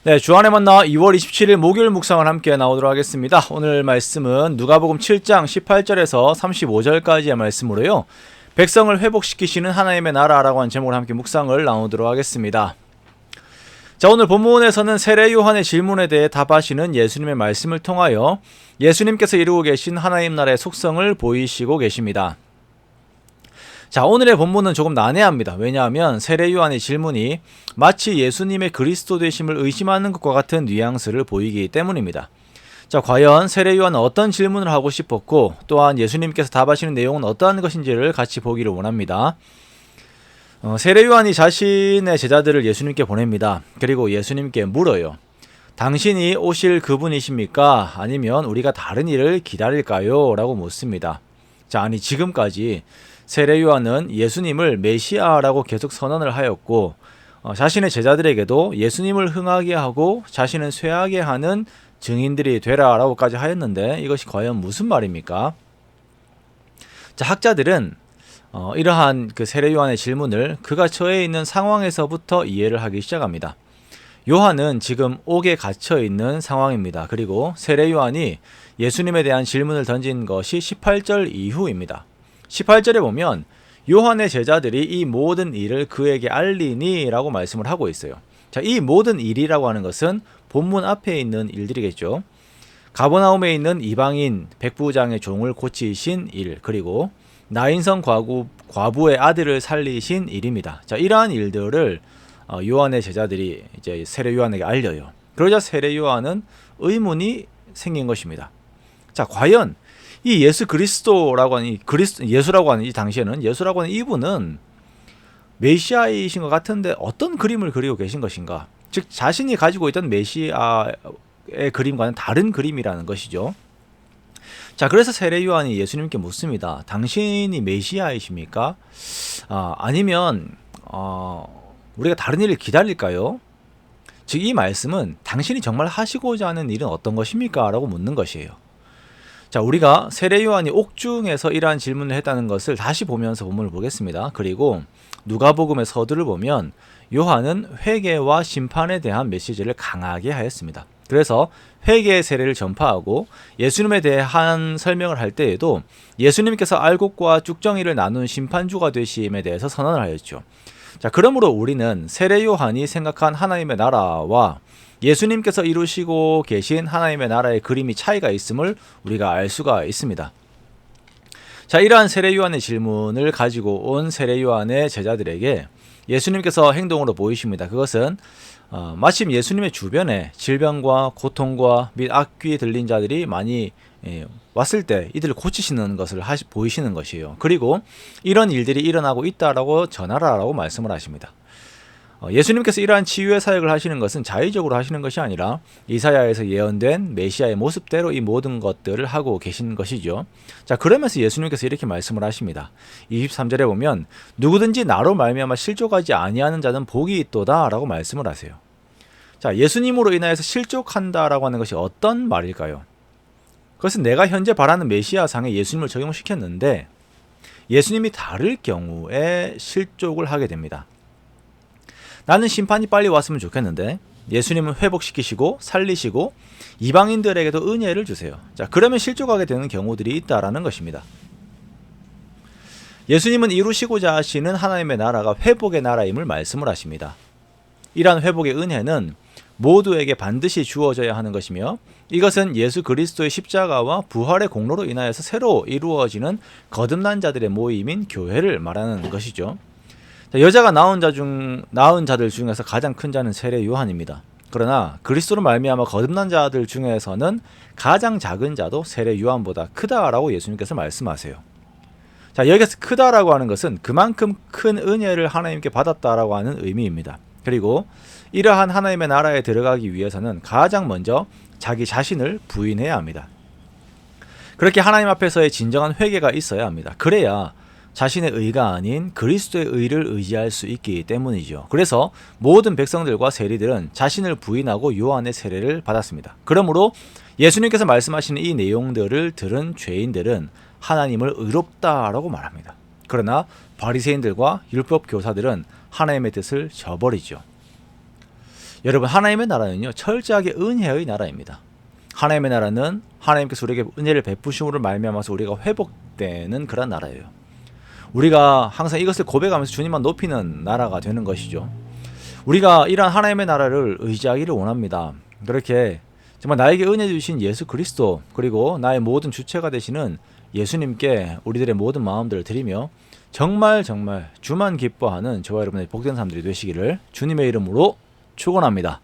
네, 주안의 만나 2월 27일 목요일 묵상을 함께 나오도록 하겠습니다. 오늘 말씀은 누가복음 7장 18절에서 35절까지의 말씀으로요. 백성을 회복시키시는 하나님의 나라라고 하는 제목을 함께 묵상을 나누도록 하겠습니다. 자, 오늘 본문에서는 세례 요한의 질문에 대해 답하시는 예수님의 말씀을 통하여 예수님께서 이루고 계신 하나님 나라의 속성을 보이시고 계십니다. 자, 오늘의 본문은 조금 난해합니다. 왜냐하면 세례 요한의 질문이 마치 예수님의 그리스도 되심을 의심하는 것과 같은 뉘앙스를 보이기 때문입니다. 자, 과연 세례 요한은 어떤 질문을 하고 싶었고 또한 예수님께서 답하시는 내용은 어떠한 것인지를 같이 보기를 원합니다. 세례 요한이 자신의 제자들을 예수님께 보냅니다. 그리고 예수님께 물어요. 당신이 오실 그분이십니까? 아니면 우리가 다른 일을 기다릴까요? 라고 묻습니다. 자, 아니 지금까지 세례 요한은 예수님을 메시아라고 계속 선언을 하였고 자신의 제자들에게도 예수님을 흥하게 하고 자신은 쇠하게 하는 증인들이 되라라고까지 하였는데 이것이 과연 무슨 말입니까? 자, 학자들은 이러한 그 세례 요한의 질문을 그가 처해 있는 상황에서부터 이해를 하기 시작합니다. 요한은 지금 옥에 갇혀 있는 상황입니다. 그리고 세례 요한이 예수님에 대한 질문을 던진 것이 18절 이후입니다. 18절에 보면 요한의 제자들이 이 모든 일을 그에게 알리니 라고 말씀을 하고 있어요. 자, 이 모든 일이라고 하는 것은 본문 앞에 있는 일들이겠죠. 가버나움에 있는 이방인 백부장의 종을 고치신 일, 그리고 나인성 과부의 아들을 살리신 일입니다. 자, 이러한 일들을 요한의 제자들이 이제 세례 요한에게 알려요. 그러자 세례 요한은 의문이 생긴 것입니다. 자, 과연 이 예수 그리스도라고 하는 예수라고 하는 이 당시에는 예수라고 하는 이분은 메시아이신 것 같은데 어떤 그림을 그리고 계신 것인가? 즉 자신이 가지고 있던 메시아의 그림과는 다른 그림이라는 것이죠. 자, 그래서 세례 요한이 예수님께 묻습니다. 당신이 메시아이십니까? 아니면 우리가 다른 일을 기다릴까요? 즉 이 말씀은 당신이 정말 하시고자 하는 일은 어떤 것입니까? 라고 묻는 것이에요. 자, 우리가 세례 요한이 옥중에서 이러한 질문을 했다는 것을 다시 보면서 본문을 보겠습니다. 그리고 누가복음의 서두를 보면 요한은 회개와 심판에 대한 메시지를 강하게 하였습니다. 그래서 회개의 세례를 전파하고 예수님에 대한 설명을 할 때에도 예수님께서 알곡과 쭉정이를 나눈 심판주가 되심에 대해서 선언을 하였죠. 자, 그러므로 우리는 세례 요한이 생각한 하나님의 나라와 예수님께서 이루시고 계신 하나님의 나라의 그림이 차이가 있음을 우리가 알 수가 있습니다. 자, 이러한 세례 요한의 질문을 가지고 온 세례 요한의 제자들에게 예수님께서 행동으로 보이십니다. 그것은 마침 예수님의 주변에 질병과 고통과 및 악귀 들린 자들이 많이 왔을 때 이들을 고치시는 것을 보이시는 것이에요. 그리고 이런 일들이 일어나고 있다라고 전하라라고 말씀을 하십니다. 예수님께서 이러한 치유의 사역을 하시는 것은 자의적으로 하시는 것이 아니라 이사야에서 예언된 메시아의 모습대로 이 모든 것들을 하고 계신 것이죠. 자, 그러면서 예수님께서 이렇게 말씀을 하십니다. 23절에 보면 누구든지 나로 말미암아 실족하지 아니하는 자는 복이 있도다 라고 말씀을 하세요. 자, 예수님으로 인하여서 실족한다라고 하는 것이 어떤 말일까요? 그것은 내가 현재 바라는 메시아상에 예수님을 적용시켰는데 예수님이 다를 경우에 실족을 하게 됩니다. 나는 심판이 빨리 왔으면 좋겠는데 예수님은 회복시키시고 살리시고 이방인들에게도 은혜를 주세요. 자, 그러면 실족하게 되는 경우들이 있다라는 것입니다. 예수님은 이루시고자 하시는 하나님의 나라가 회복의 나라임을 말씀을 하십니다. 이러한 회복의 은혜는 모두에게 반드시 주어져야 하는 것이며 이것은 예수 그리스도의 십자가와 부활의 공로로 인하여서 새로 이루어지는 거듭난 자들의 모임인 교회를 말하는 것이죠. 여자가 낳은 자들 중에서 가장 큰 자는 세례 요한입니다. 그러나 그리스도로 말미암아 거듭난 자들 중에서는 가장 작은 자도 세례 요한보다 크다라고 예수님께서 말씀하세요. 자, 여기서 크다라고 하는 것은 그만큼 큰 은혜를 하나님께 받았다라고 하는 의미입니다. 그리고 이러한 하나님의 나라에 들어가기 위해서는 가장 먼저 자기 자신을 부인해야 합니다. 그렇게 하나님 앞에서의 진정한 회개가 있어야 합니다. 그래야 자신의 의가 아닌 그리스도의 의를 의지할 수 있기 때문이죠. 그래서 모든 백성들과 세리들은 자신을 부인하고 요한의 세례를 받았습니다. 그러므로 예수님께서 말씀하시는 이 내용들을 들은 죄인들은 하나님을 의롭다라고 말합니다. 그러나 바리새인들과 율법 교사들은 하나님의 뜻을 저버리죠. 여러분, 하나님의 나라는요, 철저하게 은혜의 나라입니다. 하나님의 나라는 하나님께서 우리에게 은혜를 베푸심으로 말미암아서 우리가 회복되는 그런 나라예요. 우리가 항상 이것을 고백하면서 주님만 높이는 나라가 되는 것이죠. 우리가 이러한 하나님의 나라를 의지하기를 원합니다. 그렇게 정말 나에게 은혜 주신 예수 그리스도, 그리고 나의 모든 주체가 되시는 예수님께 우리들의 모든 마음들을 드리며 정말 주만 기뻐하는 저와 여러분의 복된 사람들이 되시기를 주님의 이름으로 축원합니다.